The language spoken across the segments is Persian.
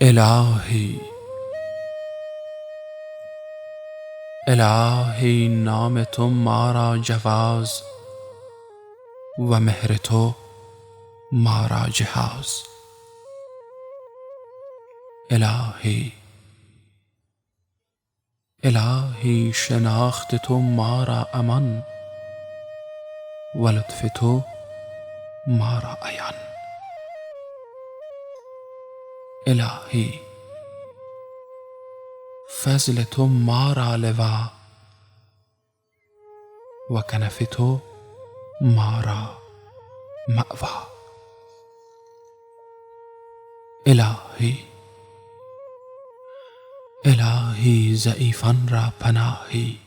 الهی الهی نام تو ما را جواز و مهر تو ما را جهاز. الهی الهی شناخت تو ما را امان و لطف تو ما را عیان. الهی فضل تو ما را لوا و کنف تو ما را مأوا. الهی الهی ضعیفان را پناهی،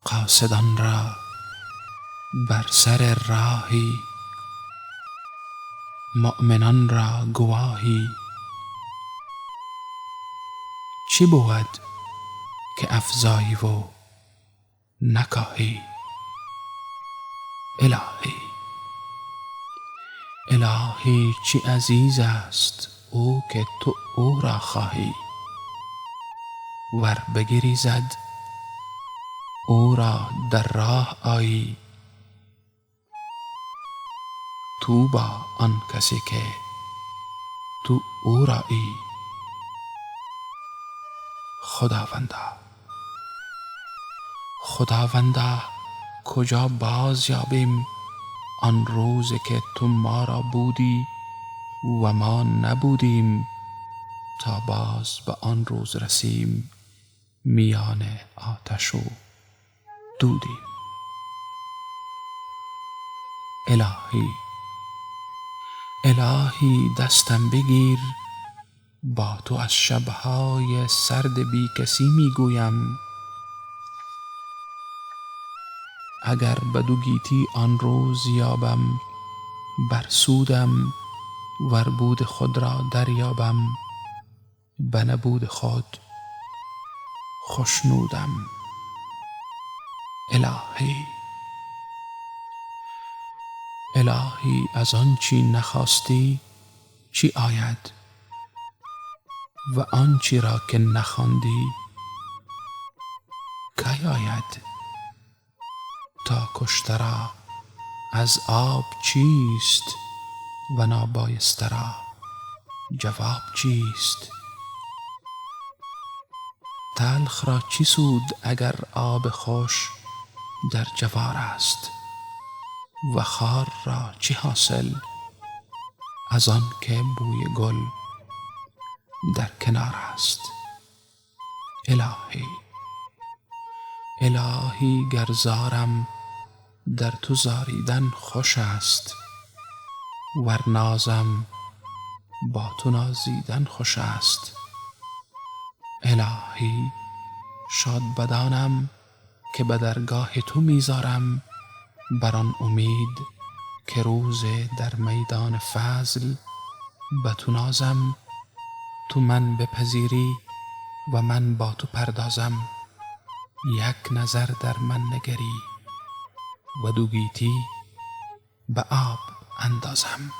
قاصدان را بر سر راهی، مؤمنان را گواهی. چه بود که افزایی و نکاهی؟ الهی الهی چه عزیز است او که تو او را خواهی، ور بگریزد او را در راه آیی. طوبی آن کسی که تو او رایی. خداوندا کجا باز یابیم آن روز که تو ما را بودی و ما نبودیم، تا باز به آن روز رسیم میان آتش و دودیم. الهی الهی دستم بگیر، با تو از شبهای سرد بی کسی میگویم. اگر بدو گیتی آن روز یابم بر سودم، ور بود خود را دریابم به نبود خود خشنودم. الهی الهی از آنچه نخواستی چی آید و آنچه را که نخواندی کی آید؟ تا کشته را از آب چیست و نابایسته را جواب چیست؟ تلخ را چی سود اگر آب خوش در جوار است، و خار را چه حاصل از آن که بوی گل در کنار است؟ الهی الهی گر زارم در تو زاریدن خوش است، ور نازم با تو نازیدن خوش است. الهی شاد بدانم که به درگاه تو میزارم، بر آن امید که روز در میدان فضل به تو نازم. تو من بپذیری و من با تو پردازم، یک نظر در من نگری و دو گیتی به آب اندازم.